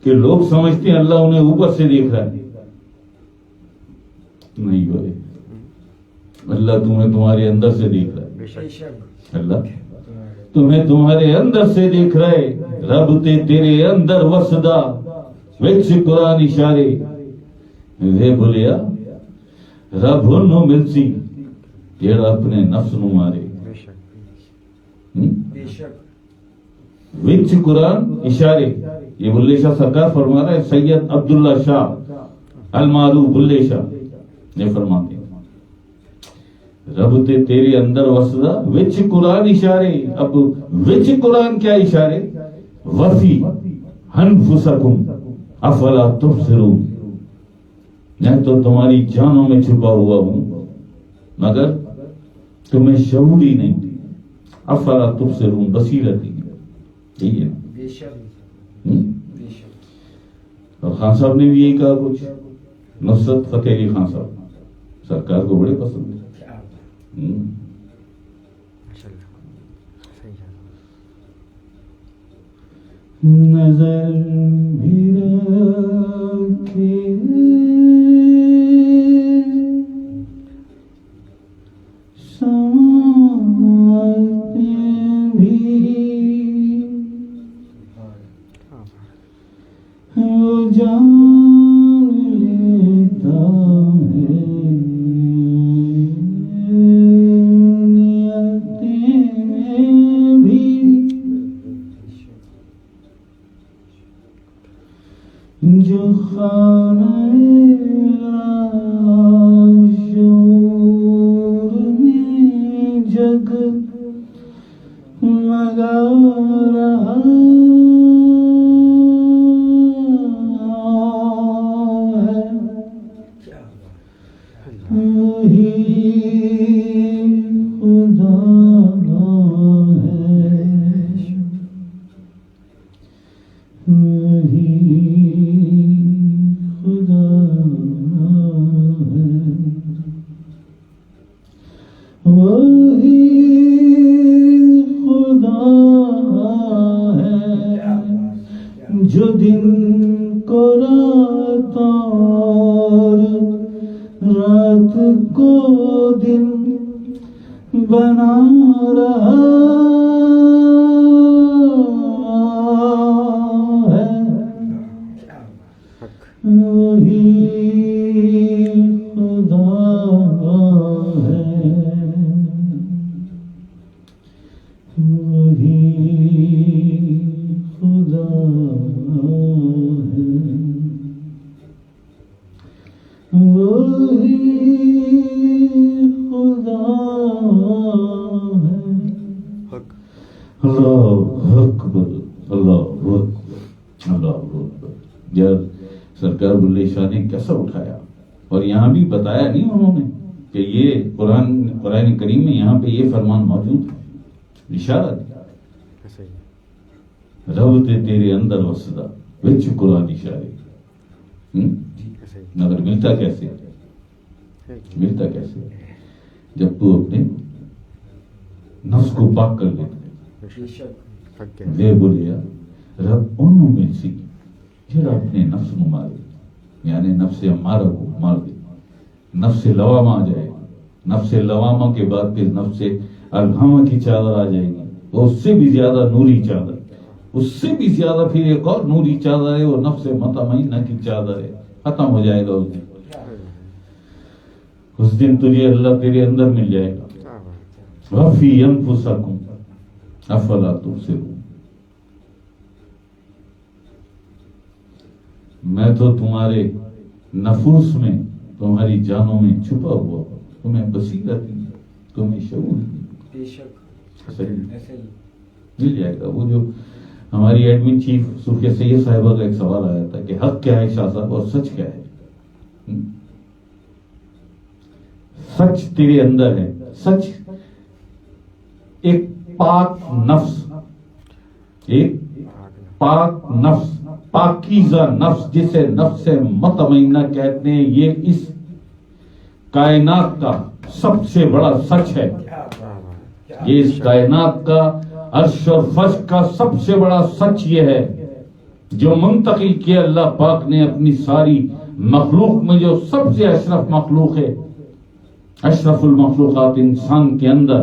کہ لوگ سمجھتے ہیں اللہ انہیں اوپر سے دیکھ رہا ہے. نہیں بھائی، اللہ تمہیں تمہارے اندر سے دیکھ رہا ہے. اللہ تمہیں تمہارے اندر سے دیکھ رہا ہے. رب تے تیرے اندر وسدا وچ قرآن اشارے وے بولیا رب انہوں ملسی جیڑا اپنے نفس نو مارے. وچ قرآن اشارے، یہ بلے شاہ سرکار فرما رہا ہے. سید عبداللہ شاہ المعروف بلے شاہ نے فرماتے ہیں رب تے تیرے اندر وسدا وچ قرآن اشارے. اب وچ قرآن کیا اشارے؟ وفی انفسکم افلا تبصرون، میں تو تمہاری جانوں میں چھپا ہوا ہوں مگر تمہیں شعور ہی نہیں. افلا تبصرون، بصیرت ہی ٹھیک ہے. اور خان صاحب نے بھی یہی کہا کچھ. نصرت فتح علی خان صاحب سرکار کو بڑے پسند ہے. نظر بھی رکھے جان لیتا ہے نیتیں بھی جو خانہ شعور میں جگ مگا رہا جو دن کو رات اور رات کو دن بنا رہا ہے وہی خدا ہے وہی خدا وہی خدا ہے. اللہ اکبر اللہ اکبر اللہ اکبر. یار سرکار بلے شاہ نے کیسا اٹھایا. اور یہاں بھی بتایا نہیں انہوں نے کہ یہ قرآن کریم میں یہاں پہ یہ فرمان موجود ہے. اشارہ دیا رب تے تیرے اندر وسدا وچ قرآن اشارے. مگر ملتا کیسے؟ ملتا کیسے؟ جب تو اپنے نفس کو پاک کر لیتا. وہ بولیا رب انہوں میں سی جڑا اپنے نفس کو مارے، یعنی نفس امارہ کو مار دے. نفس لوامہ آ جائے گا. نفس لوامہ کے بعد پھر نفس الہامہ کی چادر آ جائے گی. اس سے بھی زیادہ نوری چادر، اس سے بھی زیادہ پھر ایک اور نوری چادر ہے، وہ نفس مطمئنہ کی چادر ہے. ختم ہو جائے گا اس دن. اس دن تجھے اللہ تیرے اندر مل جائے گا. وفی انفسکم افلا تبصرون. میں تو تمہارے نفوس میں تمہاری جانوں میں چھپا ہوا ہوں. تمہیں بصیرت نہیں، تمہیں شعور نہیں. مل جائے گا. وہ جو ہماری ایڈمن چیف صوفیہ سید صاحبہ کا ایک سوال آیا تھا کہ حق کیا ہے شاہ صاحب اور سچ کیا ہے. سچ تیرے اندر ہے. سچ ایک پاک نفس، ایک پاک نفس، پاکیزہ نفس جسے نفس مطمئنہ کہتے ہیں. یہ اس کائنات کا سب سے بڑا سچ ہے. یہ اس کائنات کا عرش اور فرش کا سب سے بڑا سچ یہ ہے جو منتقل کیا اللہ پاک نے اپنی ساری مخلوق میں، جو سب سے اشرف مخلوق ہے، اشرف المخلوقات انسان کے اندر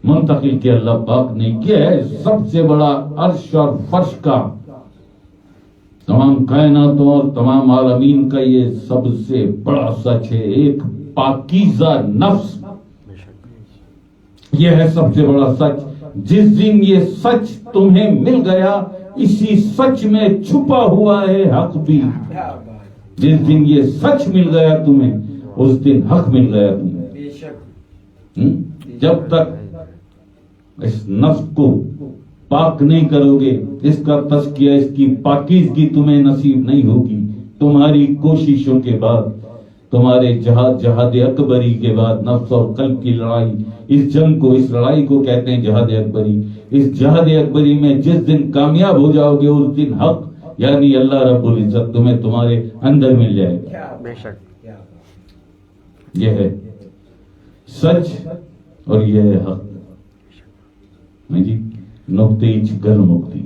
منتقل کیا اللہ پاک نے، کیا ہے سب سے بڑا عرش اور فرش کا، تمام کائناتوں اور تمام عالمین کا یہ سب سے بڑا سچ ہے، ایک پاکیزہ نفس، یہ ہے سب سے بڑا سچ۔ جس دن یہ سچ تمہیں مل گیا، اسی سچ میں چھپا ہوا ہے حق بھی۔ جس دن یہ سچ مل گیا تمہیں، اس دن حق مل گیا تمہیں۔ جب تک اس نفس کو پاک نہیں کرو گے، اس کا تزکیہ، اس کی پاکیزگی تمہیں نصیب نہیں ہوگی، تمہاری کوششوں کے بعد، تمہارے جہاد اکبری کے بعد، نفس اور قلب کی لڑائی، اس جنگ کو، اس لڑائی کو کہتے ہیں جہاد اکبری۔ اس جہاد اکبری میں جس دن کامیاب ہو جاؤ گے، اس دن حق یعنی اللہ رب العزت تمہیں تمہارے اندر مل جائے گا۔ بے شک یہ ہے سچ اور یہ ہے حق۔ جی نقطے گر مکتی،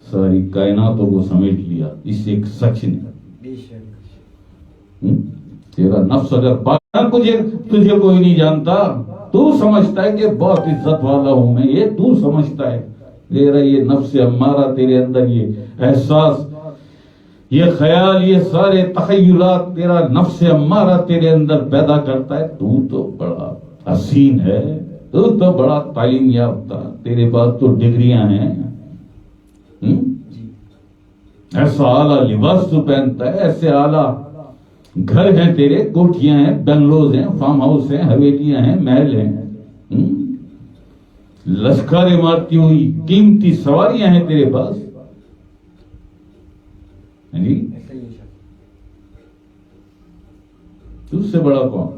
ساری کائناتوں کو سمیٹ لیا اس ایک سچ نے۔ تیرا نفس اگر تجھے کوئی نہیں جانتا، تو سمجھتا ہے کہ بہت عزت والا ہوں میں، یہ تو سمجھتا ہے، میرا یہ نفس امارہ تیرے اندر یہ احساس، یہ خیال، یہ سارے تخیلات تیرا نفس امارہ تیرے اندر پیدا کرتا ہے۔ تو بڑا حسین ہے، تو بڑا تعلیم یافتہ، تیرے پاس تو ڈگریاں ہیں، ایسا اعلیٰ لباس تو پہنتا ہے، ایسے اعلیٰ گھر ہیں تیرے، کوٹھیاں ہیں، بنگلوز ہیں، فارم ہاؤس ہیں، حویلیاں ہیں، محل ہیں، لشکریں مارتی ہوئی قیمتی سواریاں ہیں تیرے پاس، تجھ سے بڑا کون؟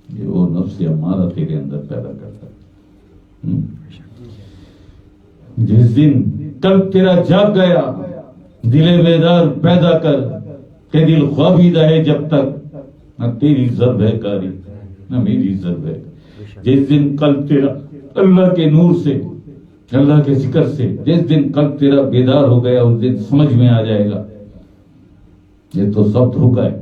یہ وہ نفس ہمارا تیرے اندر پیدا کرتا ہے۔ جس دن قلب تیرا جاگ گیا، دل بیدار پیدا کر کہ دل خوابیدہ ہے جب تک، نہ تیری ضرب ہے کاری نہ میری ضرب ہے۔ جس دن قلب تیرا اللہ کے نور سے، اللہ کے ذکر سے، جس دن قلب تیرا بیدار ہو گیا، اس دن سمجھ میں آ جائے گا یہ تو سب دھوکا ہے۔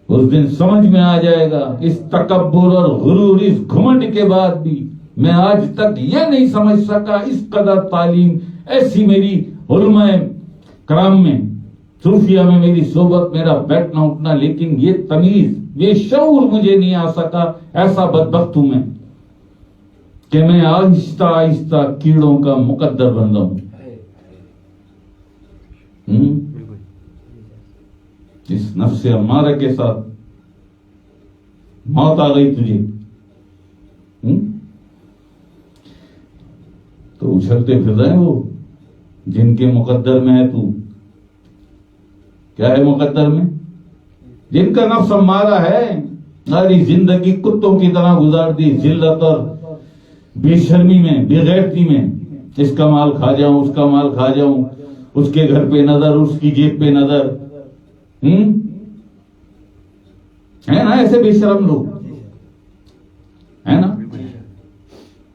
اس دن سمجھ میں آ جائے گا، اس تکبر اور غرور، اس گھمنڈ کے بعد بھی میں آج تک یہ نہیں سمجھ سکا، اس قدر تعلیم ایسی میری علماء کرام میں، صوفیہ میں میری صحبت، میرا بیٹھنا اٹھنا، لیکن یہ تمیز، یہ شعور مجھے نہیں آ سکا۔ ایسا بدبخت ہوں میں کہ میں آہستہ آہستہ کیڑوں کا مقدر بن رہا ہوں۔ اس نفس امارہ کے ساتھ موت آ گئی تجھے، تو اچھلتے پھر رہے وہ جن کے مقدر میں ہے۔ تو کیا ہے مقدر میں؟ جن کا نفس امارہ ہے، ساری زندگی کتوں کی طرح گزار دی، ذلت اور بے شرمی میں، بے غیرتی میں، اس کا مال کھا جاؤں، اس کا مال کھا جاؤں، اس کے گھر پہ نظر، اس کی جیب پہ نظر، ہے نا ایسے بے شرم لوگ، ہے نا،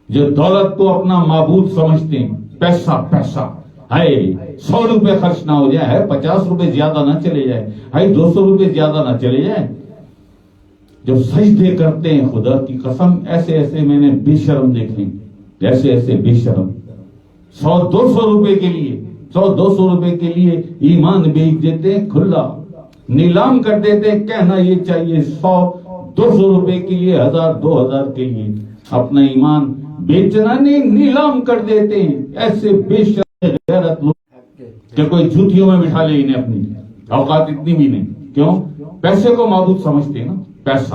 جو دولت کو اپنا معبود سمجھتے ہیں۔ پیسہ پیسہ ہے، 100 روپے خرچ نہ ہو جائے، ہے 50 روپے زیادہ نہ چلے جائے، ہے 200 روپے زیادہ نہ چلے جائے۔ جو سجدے کرتے ہیں خدا کی قسم، ایسے ایسے میں نے بے شرم دیکھے، ایسے ایسے بے شرم 100-200 روپے کے لیے، 100-200 روپے کے لیے ایمان بیچ دیتے ہیں، کھلا نیلام کر دیتے ہیں۔ کہنا یہ چاہیے 100-200 روپے کے لیے، 1000-2000 کے لیے اپنا ایمان بیچنا نہیں، نیلام کر دیتے ہیں۔ ایسے بے شرم غیرت لوگ کہ کوئی جوتیوں میں بٹھا لے انہیں، اپنی اوقات اتنی بھی نہیں۔ کیوں؟ پیسے کو معبود سمجھتے ہیں نا، پیسہ،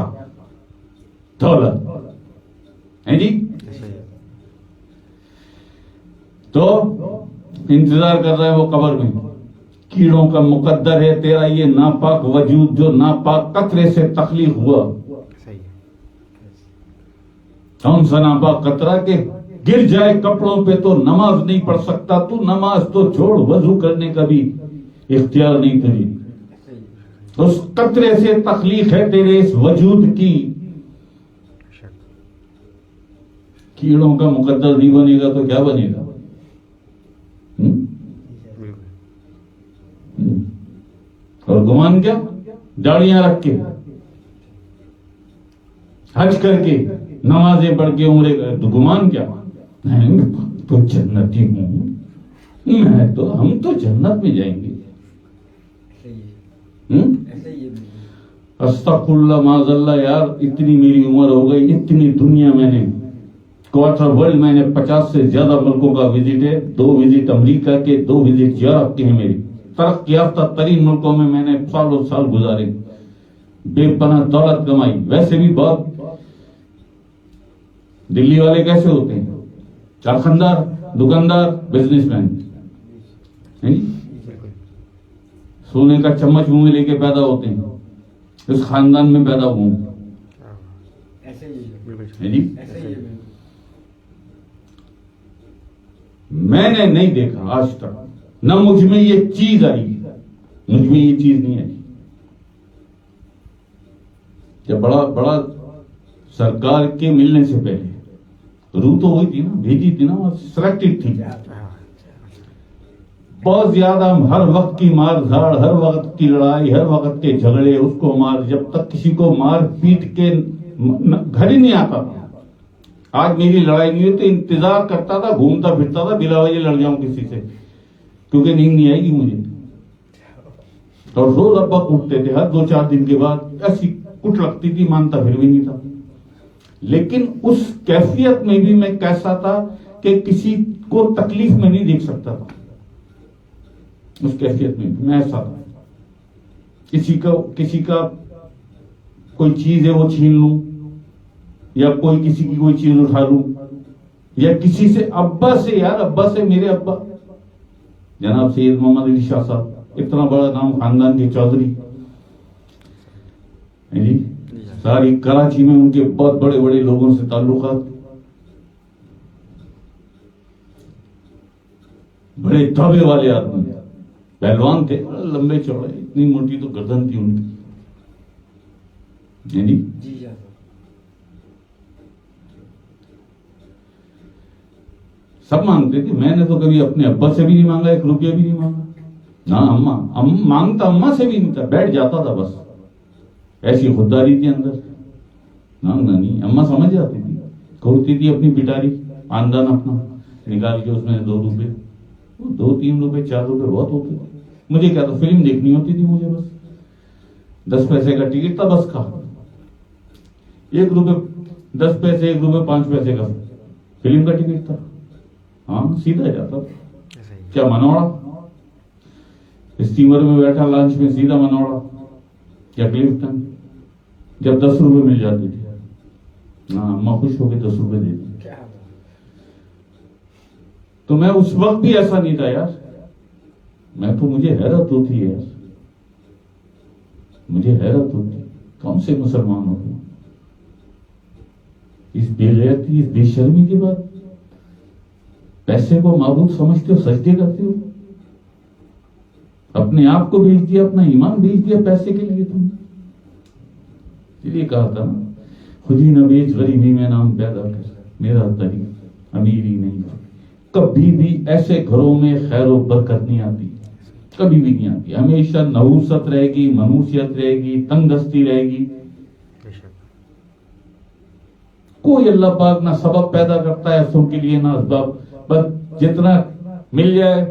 دولت، ہے جی۔ تو انتظار کر رہا ہے وہ قبر میں، کیڑوں کا مقدر ہے تیرا یہ ناپاک وجود، جو ناپاک قطرے سے تخلیق ہوا۔ کون سا ناپاک قطرہ کہ گر جائے کپڑوں پہ تو نماز نہیں پڑھ سکتا، تو نماز تو چھوڑ، وضو کرنے کا بھی اختیار نہیں تجھے۔ اس قطرے سے تخلیق ہے تیرے اس وجود کی۔ کیڑوں کا مقدر نہیں بنے گا تو کیا بنے گا؟ اور گمان کیا؟ داڑیاں رکھ کے، حج کر کے، نمازیں پڑھ کے، عمرے کر، تو گمان کیا؟ میں تو جنتی ہوں، ہم تو جنت میں جائیں گے۔ استغفر اللہ معاذ اللہ، یار اتنی میری عمر ہو گئی، اتنی دنیا میں نے، کوارٹر ورلڈ میں نے 50 سے زیادہ ملکوں کا وزٹ ہے، 2 وزٹ امریکہ کے، 2 وزٹ یورپ کے ہیں میری، ترقی یافتہ ترین ملکوں میں نے سالوں سال گزارے، بے پناہ دولت کمائی۔ ویسے بھی بہت دلی والے کیسے ہوتے ہیں؟ کارخاندار، دکاندار، بزنس مین، سونے کا چمچ منہ میں لے کے پیدا ہوتے ہیں، اس خاندان میں پیدا ہوں جی۔ میں نے نہیں دیکھا آج تک، نہ مجھ میں یہ چیز آئی، مجھ میں یہ چیز نہیں آئی۔ جب بڑا سرکار کے ملنے سے پہلے روح تو ہوئی تھی نا، بھیجی تھی نا، سلیکٹڈ تھی، بہت زیادہ ہر وقت کی مار دھاڑ، ہر وقت کی لڑائی، ہر وقت کے جھگڑے، اس کو مار، جب تک کسی کو مار پیٹ کے گھر ہی نہیں آتا تھا۔ آج میری لڑائی نہیں ہوئی تو انتظار کرتا تھا، گھومتا پھرتا تھا، بلا وجہ لڑ جاؤں کسی سے، کیونکہ نیند نہیں آئے گی مجھے۔ اور روز ابا کوٹتے تھے، ہر 2-4 دن کے بعد ایسی کٹ لگتی تھی، مانتا پھر بھی نہیں تھا۔ لیکن اس کیفیت میں بھی میں کیسا تھا کہ کسی کو تکلیف میں نہیں دیکھ سکتا تھا، اس کیفیت میں میں ایسا تھا۔ کسی کا کوئی چیز ہے وہ چھین لوں، یا کسی کی کوئی چیز اٹھا لوں، یا کسی سے، ابا سے میرے ابا جناب سید محمد علی شاہ صاحب، اتنا بڑا نام، خاندان کے چودھری جی، ساری کراچی میں ان کے بہت بڑے بڑے لوگوں سے تعلقات، بڑے دھوے والے آدمی، پہلوان تھے، لمبے چوڑے، اتنی موٹی تو گردن تھی ان کی جی۔ سب مانگتے تھے، میں نے تو کبھی اپنے ابا سے بھی نہیں مانگا، 1 روپیہ بھی نہیں مانگا، نہ مانگتا اما سے بھی نہیں تھا، بیٹھ جاتا تھا بس، ایسی خودداری تھی اندر، مانگنا نہیں۔ اما سمجھ جاتی تھی، کھولتی تھی اپنی پٹاری، آندان اپنا نکال کے، اس میں 2 روپے، 2-3 روپے 4 روپے بہت ہوتے تھے۔ مجھے کیا تھا، فلم دیکھنی ہوتی تھی مجھے، بس 10 پیسے کا ٹکٹ تھا بس کا، 1 روپے 10 پیسے، 1 روپے 5 پیسے کا فلم کا ٹکٹ تھا، ہاں سیدھا جاتا تھا۔ کیا منوڑا، اسٹیمر میں بیٹھا، لانچ میں سیدھا منوڑا یا کلفٹن، جب 10 روپے مل جاتی تھی، ہاں اما خوش ہو کے 10 روپے دیتی۔ تو میں اس وقت بھی ایسا نہیں تھا یار، مجھے حیرت ہوتی ہے، مجھے حیرت ہوتی، کون سے مسلمان ہو گئے اس بے غیرتی، اس بے شرمی کے بعد پیسے کو معبود سمجھتے ہو، سجدے کرتے ہو، اپنے آپ کو بیچ دیا، اپنا ایمان بیچ دیا پیسے کے لیے تم۔ اس لیے کہا تھا نا، خود ہی نہ بیچ غریبی میں نام پیدا کر، میرا طریق امیری نہیں۔ کبھی بھی ایسے گھروں میں خیر و برکت نہیں آتی، کبھی بھی نہیں آتی، ہمیشہ نحوست رہے گی، منوسیت رہے گی، تنگ دستی رہے گی۔ کوئی اللہ پاک نہ سبب پیدا کرتا ہے ایسوں کے لیے، نہ اسباب، بس جتنا مل جائے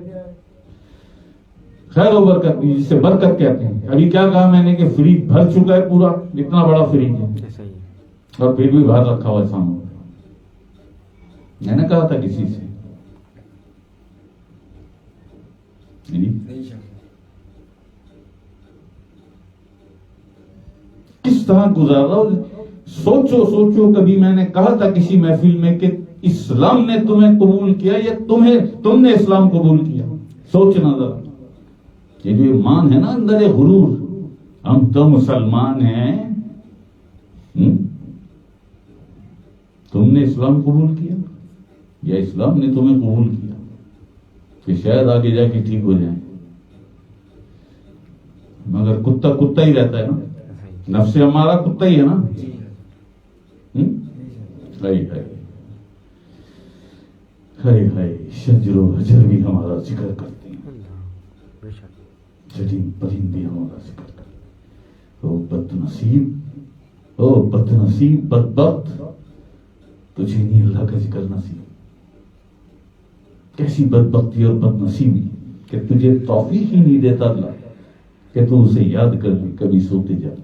خیر و برکت، جسے برکت کہتے ہیں۔ ابھی کیا کہا میں نے کہ فریج بھر چکا ہے پورا، اتنا بڑا فریج ہے، اور پھر بھی باہر رکھا ہوا ہے سامان۔ میں نے کہا تھا کسی سے، کس طرح گزارا، سوچو کبھی میں نے کہا تھا کسی محفل میں کہ اسلام نے تمہیں قبول کیا یا تم نے اسلام قبول کیا؟ سوچنا ذرا، یہ جو ایمان ہے نا اندر غرور، ہم تو مسلمان ہیں، تم نے اسلام قبول کیا یا اسلام نے تمہیں قبول کیا، کہ شاید آگے جا کے ٹھیک ہو جائیں۔ مگر کتا ہی رہتا ہے نا، نفس ہمارا کتا ہی ہے نا۔ ہائے شجر و حجر بھی ہمارا ذکر کرتے ہیں، چلیں پرندے ہمارا ذکر کر. او بد نصیب بدبخت، تجھے نہیں اللہ کا ذکر نصیب. کیسی بدبختی اور بد نصیبی کہ تجھے توفیق ہی نہیں دیتا اللہ کہ تو اسے یاد کر لے کبھی سوتے جاتے.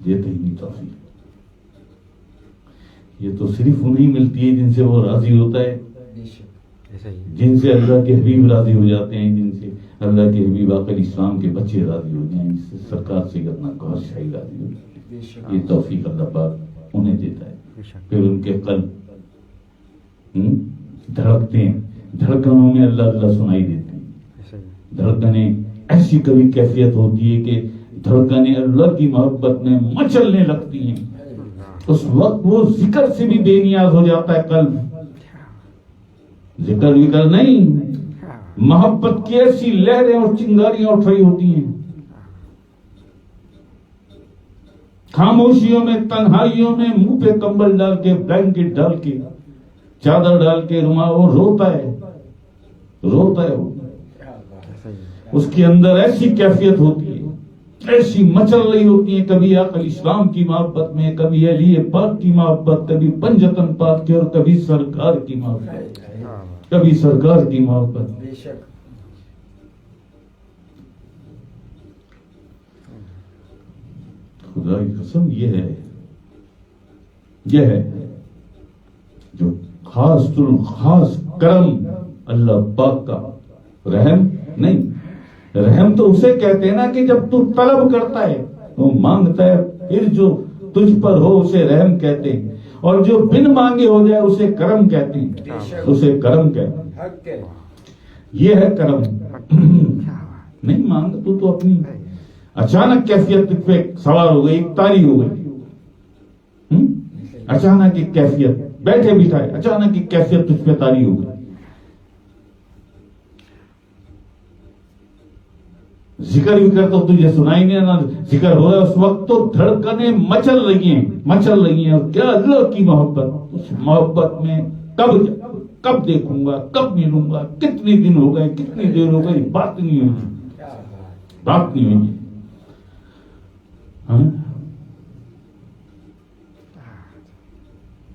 دیتے ہی نہیں توفیق. یہ تو صرف انہیں ملتی ہے جن سے وہ راضی ہوتا ہے، جن سے اللہ کے حبیب راضی ہو جاتے ہیں، جن سے اللہ کے حبیب آقا اسلام کے بچے راضی ہو جائیں، جس سے سرکار سے کرنا کہر شاہی راضی ہو جائے. یہ توفیق اللہ پاک انہیں دیتا ہے. پھر ان کے قلب دھڑکتے ہیں، دھڑکنوں میں اللہ اللہ سنائی دیتے ہیں. دھڑکنیں ایسی کبھی کیفیت ہوتی ہے کہ دھڑکنیں اللہ کی محبت میں مچلنے لگتی ہیں. اس وقت وہ ذکر سے بھی بے نیاز ہو جاتا ہے قلب. ذکر وکر نہیں، محبت کی ایسی لہریں اور چنگاریاں اٹھ رہی ہوتی ہیں. خاموشیوں میں، تنہائیوں میں منہ پہ کمبل ڈال کے، بلینکٹ ڈال کے، چادر ڈال کے وہ روتا ہے وہ. اس کے اندر ایسی کیفیت ہوتی ہے، ایسی مچل رہی ہوتی ہے، کبھی آقا اسلام کی محبت میں، کبھی علی پاک کی محبت، کبھی پنجتن پاک کی، اور کبھی سرکار کی محبت، کبھی سرکار کی محبت. خدا کی قسم یہ ہے جو خاص کرم اللہ پاک کا. رحم نہیں، رحم تو اسے کہتے ہیں نا کہ جب تو طلب کرتا ہے، وہ مانگتا ہے، پھر جو تجھ پر ہو اسے رحم کہتے ہیں، اور جو بن مانگے ہو جائے اسے کرم کہتے ہیں. اسے کرم کہتے ہیں. یہ ہے کرم. نہیں مانگ تو اپنی اچانک کیفیت پہ سوار ہو گئی، طاری ہو گئی. اچانک ایک کیفیت، بیٹھے بٹھائے اچانک ایک کیفیت تجھ پہ طاری ہو گئی. ذکر بھی کر تو تجھے سنائی نہیں نا ذکر ہو رہا ہے. اس وقت تو دھڑکنیں مچل رہی ہیں. اور کیا اللہ کی محبت، اس محبت میں کب دیکھوں گا، کب ملوں گا، کتنے دن ہو گئے، کتنی دیر ہو گئی، بات نہیں ہوگی.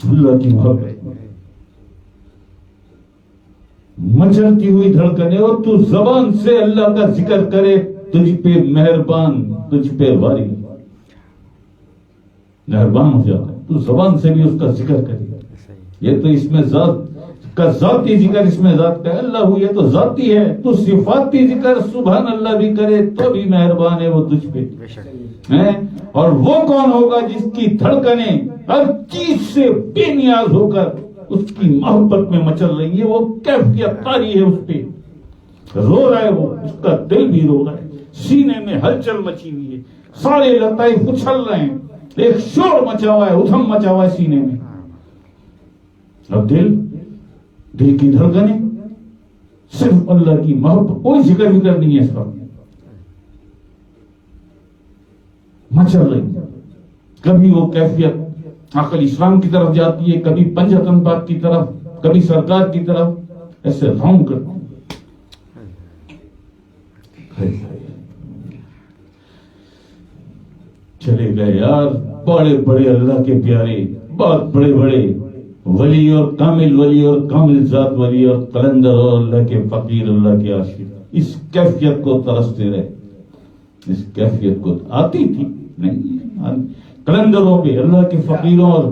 اللہ کی محبت مچلتی ہوئی دھڑکنیں، اور تو زبان سے اللہ کا ذکر کرے، تجھ پہ مہربان، تجھ پہ واری مہربان ہو جاتا ہے. تو زبان سے بھی اس کا ذکر کرے. یہ تو اس میں ذات کا ذاتی ذکر، اس میں ذات کا اللہ ہو، یہ تو ذاتی ہے. تو صفاتی ذکر سبحان اللہ بھی کرے تو بھی مہربان ہے وہ تجھ پہ. اور وہ کون ہوگا جس کی دھڑکنیں ہر چیز سے بے نیاز ہو کر اس کی محبت میں مچل رہی ہے. وہ کیفیت طاری ہے، اس پہ رو رہا ہے، وہ اس کا دل بھی رو رہا ہے، سینے میں ہلچل مچی ہوئی ہے، سارے لطائف اچھل رہے ہیں، ایک شور مچا ہوا ہے، ادھم مچا ہوا ہے سینے میں. اب دل کی دھڑکنیں صرف اللہ کی محبت، کوئی ذکر وکر نہیں ہے اس کا، مچل رہی. کبھی وہ کیفیت عقل اسلام کی طرف جاتی ہے، کبھی پنجتن پاک کی طرف، کبھی سرکار کی طرف، ایسے راؤنڈ کرتی. چلے گئے یار بڑے بڑے اللہ کے پیارے، بہت بڑے بڑے ولی اور کامل ذات ولی اور قلندر اور اللہ کے فقیر، اللہ کے عاشق، اس کیفیت کو ترستے رہے. اس کیفیت کو آتی تھی نہیں، قلندروں پہ، اللہ کے فقیروں اور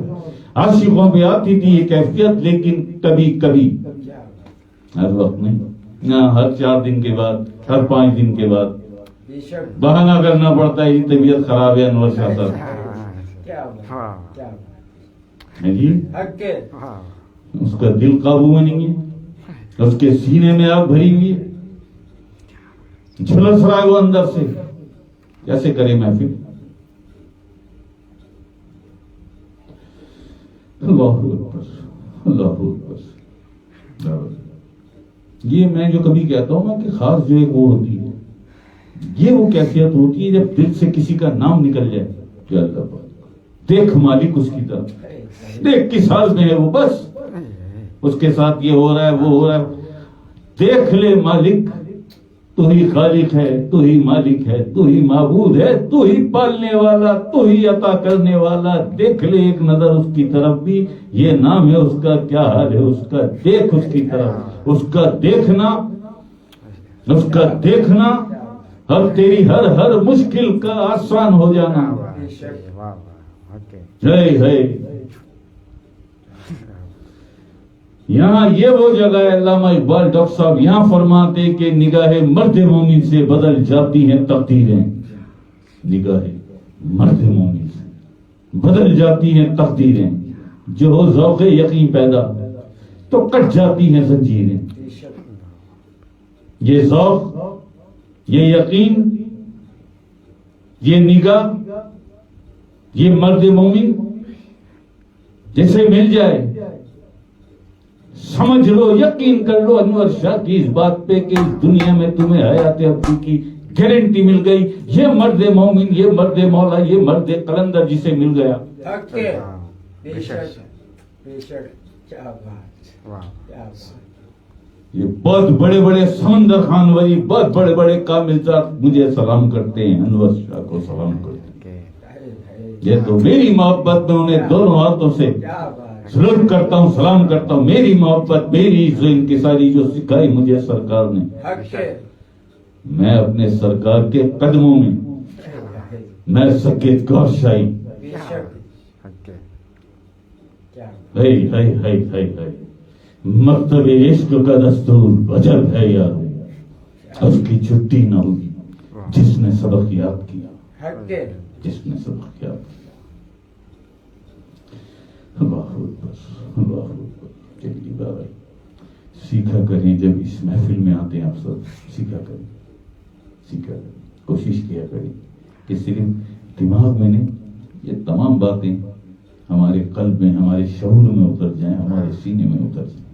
عاشقوں پہ آتی تھی یہ کیفیت، لیکن کبھی کبھی، ہر وقت نہیں. ہر 4 دن کے بعد، ہر 5 دن کے بعد بہانہ کرنا پڑتا ہے، یہ طبیعت خراب ہے انور شاہ صاحب جی، اس کا دل قابو میں نہیں ہے، اس کے سینے میں آگ بھری ہوئی ہے، جھلس رہا ہے وہ اندر سے. کیسے کرے محفل؟ اللہ اکبر، اللہ اکبر. یہ میں جو کبھی کہتا ہوں نا کہ خاص جو ایک وہ ہوتی ہے، یہ وہ کیفیت ہوتی ہے جب دل سے کسی کا نام نکل جائے کہ اللہ دیکھ مالک اس کی طرف، دیکھ کس حال میں ہے وہ، بس اس کے ساتھ یہ ہو رہا ہے وہ ہو رہا ہے، دیکھ لے مالک تو ہی خالق ہے، تو ہی مالک ہے، تو ہی معبود ہے، تو ہی پالنے والا، تو ہی عطا کرنے والا. دیکھ لے ایک نظر اس کی طرف بھی، یہ نام ہے اس کا، کیا حال ہے اس کا، دیکھ اس کی طرف. اس کا دیکھنا، اس کا دیکھنا اب تیری ہر مشکل کا آسان ہو جانا. ہے یہاں یہ وہ جگہ ہے. علامہ اقبال ڈاکٹر صاحب یہاں فرماتے کہ نگاہ مرد مومن سے بدل جاتی ہیں تقدیریں. نگاہ مرد مومن سے بدل جاتی ہیں تقدیریں. جو ہو ذوق یقین پیدا تو کٹ جاتی ہیں زنجیریں. یہ ذوق، یہ یقین، یہ نگاہ، یہ مرد مومن جسے مل جائے، سمجھ لو، یقین کر لو انور شاہ کی اس بات پہ کہ اس دنیا میں تمہیں حیات ابدی کی گارنٹی مل گئی. یہ مرد مومن، یہ مرد مولا، یہ مرد قلندر جسے مل گیا. یہ بہت بڑے بڑے سمندر خان ولی، بہت بڑے بڑے کامل ذات مجھے سلام کرتے ہیں، انور شاہ کو سلام کرتے ہیں. یہ تو میری محبت میں انہیں دونوں ہاتھوں سے سلام کرتا ہوں، سلام کرتا ہوں. میری محبت، میری انکساری جو سکھائی مجھے سرکار نے، میں اپنے سرکار کے قدموں میں میں سکیت گور شاہی. مکتب عشق کا دستور عجب ہے یار، اس کی چھٹی نہ ہوگی جس نے سبق یاد کیا، جس نے سبق یاد کیا. اللہ اکبر، اللہ اکبر. چلیے بابا سیکھا کریں، جب اس محفل میں آتے ہیں آپ سب سیکھا کریں، سیکھا کریں. کوشش کیا کریں کہ صرف دماغ میں نہیں، یہ تمام باتیں ہمارے قلب میں، ہمارے شعور میں اتر جائیں، ہمارے سینے میں اتر جائیں.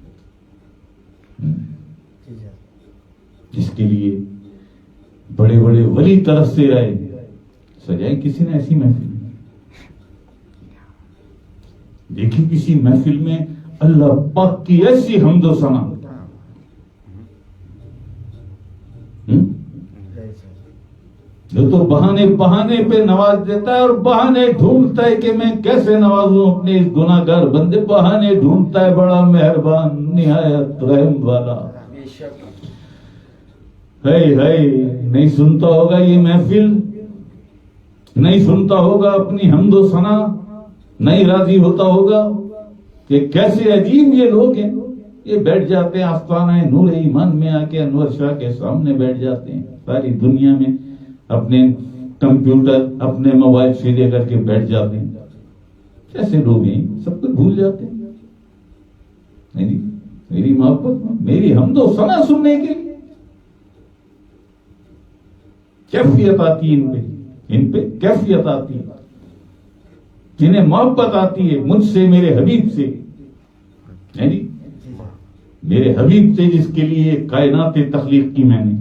جس کے لیے بڑے بڑے ولی ترستے رہے. سجائے کسی نے ایسی محفل دیکھی؟ کسی محفل میں اللہ پاک کی ایسی حمد و ثنا، جو تو بہانے بہانے پہ نواز دیتا ہے اور بہانے ڈھونڈتا ہے کہ میں کیسے نوازوں اپنے اس گناہ گار بندے. بہانے ڈھونڈتا ہے، بڑا مہربان نہایت رحم والا. نہیں سنتا ہوگا یہ محفل، نہیں سنتا ہوگا اپنی حمد و ثنا، نہیں راضی ہوتا ہوگا کہ کیسے عجیب یہ لوگ ہیں. یہ بیٹھ جاتے ہیں آستانہ نور ایمان میں آ کے انور شاہ کے سامنے بیٹھ جاتے ہیں. ساری دنیا میں اپنے کمپیوٹر، اپنے موبائل سیدھے کر کے بیٹھ جاتے ہیں. کیسے لوگ ہیں، سب کچھ بھول جاتے ہیں. میری محبت، میری حمد و ثنا سننے کے لیے کیفیت آتی ہے. ان پہ کیفیت آتی ہے. جنہیں محبت آتی ہے مجھ سے، میرے حبیب سے، میرے حبیب سے جس کے لیے کائنات تخلیق کی میں نے.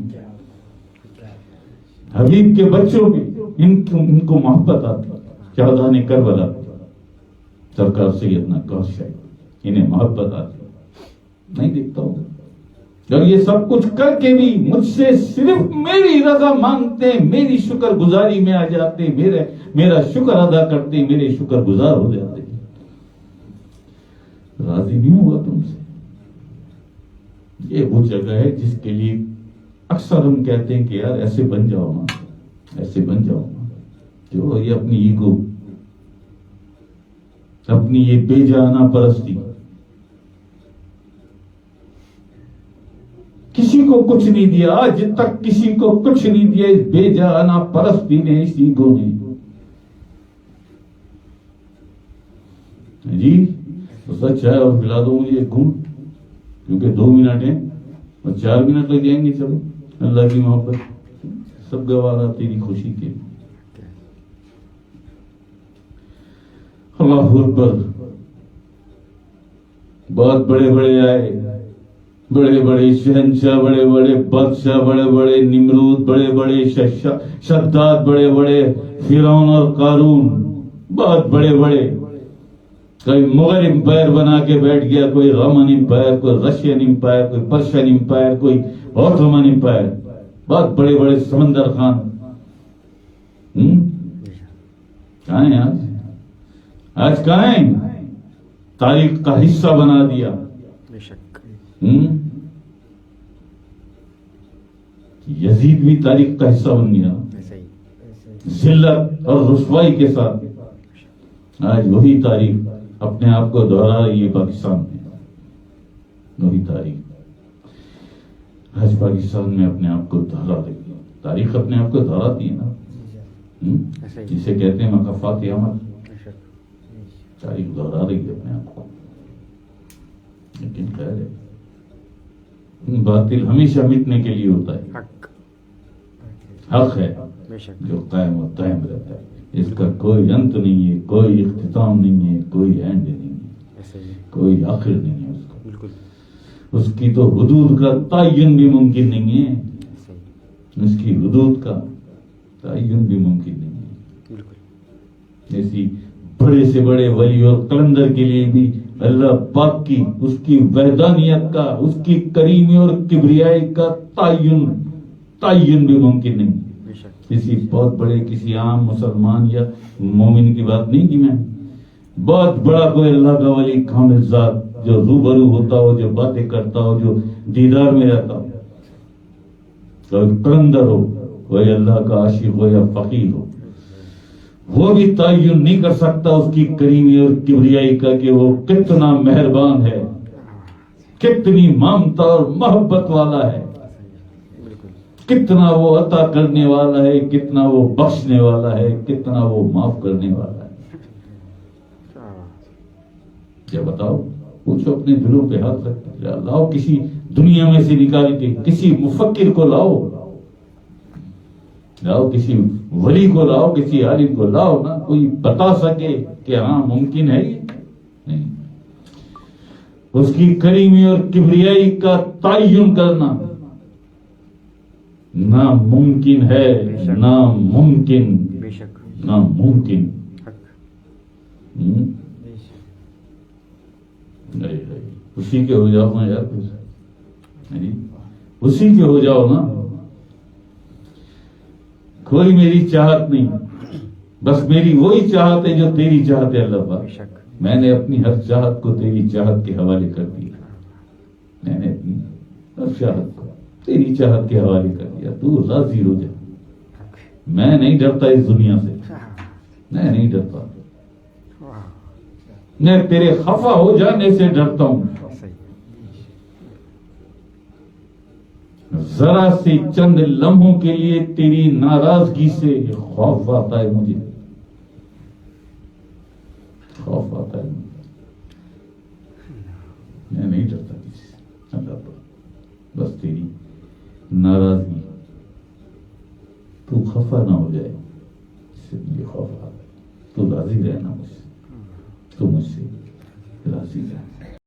حبیب کے بچوں پہ ان کو محبت آتی. شہدان کربلا سرکار سیدنا غوث شاہی، انہیں محبت آتی. نہیں دیکھتا ہوں، اور یہ سب کچھ کر کے بھی مجھ سے صرف میری رضا مانگتے ہیں، میری شکر گزاری میں آ جاتے ہیں، میرا شکر ادا کرتے ہیں، میرے شکر گزار ہو جاتے ہیں. راضی نہیں ہوگا تم سے. یہ وہ جگہ ہے جس کے لیے اکثر ہم کہتے ہیں کہ یار ایسے بن جاؤ نا، ایسے بن جاؤ نا. جو یہ اپنی ایگو، اپنی یہ بے جانا پرستی، کسی کو کچھ نہیں دیا آج تک، کسی کو کچھ نہیں دیا اس بے جانا پرستی نے، اس ایگو نے. جی تو سچ ہے، اور پلا دو مجھے ایک گھونٹ، کیونکہ 2 منٹ ہیں اور 4 منٹ لگ جائیں گے. چلو اللہ کی محبت سب گوارا تیری خوشی کے. اللہ اکبر. بہت بڑے بڑے آئے، بڑے بڑے شہنشاہ، بڑے بڑے بادشاہ، بڑے بڑے نمرود، بڑے بڑے شداد، بڑے بڑے فرعون اور قارون، بہت بڑے بڑے. کوئی مغل امپائر بنا کے بیٹھ گیا، کوئی رومن امپائر، کوئی رشین امپائر، کوئی پرشین امپائر، کوئی آٹومن امپائر. بہت بڑے بڑے سمندر خان کہاں ہیں آج کہاں ہیں؟ تاریخ کا حصہ بنا دیا. بے شک. یزید بھی تاریخ کا حصہ بن گیا ذلت اور رسوائی کے ساتھ. آج وہی تاریخ اپنے آپ کو دہرا رہی ہے پاکستان میں. وہی تاریخ آج پاکستان میں اپنے آپ کو دہرا رہی ہے. تاریخ اپنے آپ کو دہراتی ہے نا. جسے کہتے ہیں مقافات عمل. تاریخ دہرا رہی ہے اپنے آپ کو. لیکن خیر ہے باطل ہمیشہ مٹنے کے لیے ہوتا ہے. حق ہے جو قائم و دائم رہتا ہے. اس کا کوئی انت نہیں ہے, کوئی اختتام نہیں ہے, کوئی اینڈ نہیں ہے, کوئی آخر نہیں ہے اس کا. اس کی تو حدود کا تعین بھی ممکن نہیں ہے. اس کی حدود کا تعین بھی ممکن نہیں ہے. ایسی بڑے سے بڑے ولی اور قلندر کے لیے بھی اللہ پاک کی, اس کی وحدانیت کا, اس کی کریمی اور کبریائی کا تعین بھی ممکن نہیں. کسی بہت بڑے کسی عام مسلمان یا مومن کی بات نہیں کی میں. بہت بڑا کوئی اللہ کا ولی کامل ذات جو روبرو ہوتا ہو, جو باتیں کرتا ہو, جو دیدار میں رہتا ہو, کوئی قلندر ہو, کوئی اللہ کا عاشق ہو یا فقیر ہو, وہ بھی تعین نہیں کر سکتا اس کی کریمی اور کبریائی کا کہ وہ کتنا مہربان ہے, کتنی ممتا اور محبت والا ہے, کتنا وہ عطا کرنے والا ہے, کتنا وہ بخشنے والا ہے, کتنا وہ معاف کرنے والا ہے. کیا بتاؤ, پوچھو اپنے دلوں پہ ہاتھ رکھ کے, لاؤ کسی دنیا میں سے نکال کے کسی مفکر کو لاؤ, کسی ولی کو لاؤ, کسی عالم کو لاؤ نا, کوئی بتا سکے کہ ہاں ممکن ہے یہ نہیں. اس کی کریمی اور کبریائی کا تعین کرنا ناممکن ہے, ناممکن, ناممکن. اسی کے ہو جاؤ نا یار, اسی کے ہو جاؤ نا. کوئی میری چاہت نہیں, بس میری وہی چاہت ہے جو تیری چاہت ہے اللہ پاک. میں نے اپنی ہر چاہت کو تیری چاہت کے حوالے کر دیا. میں نے اپنی ہر چاہت کو تیری چاہت کے حوالے کر دیا. تو راضی ہو جا. میں نہیں ڈرتا اس دنیا سے, میں نہیں ڈرتا. میں تیرے خفا ہو جانے سے ڈرتا ہوں. ذرا سے چند لمحوں کے لیے تیری ناراضگی سے خوف آتا ہے مجھے, خوف آتا ہے. میں نہیں ڈرتا کسی سے اللہ پر, بس تیری ناراضگی, تو خفا نہ ہو جائے اس سے مجھے خوف آتا ہے. تو راضی رہنا مجھ سے, تو مجھ سے راضی رہنا.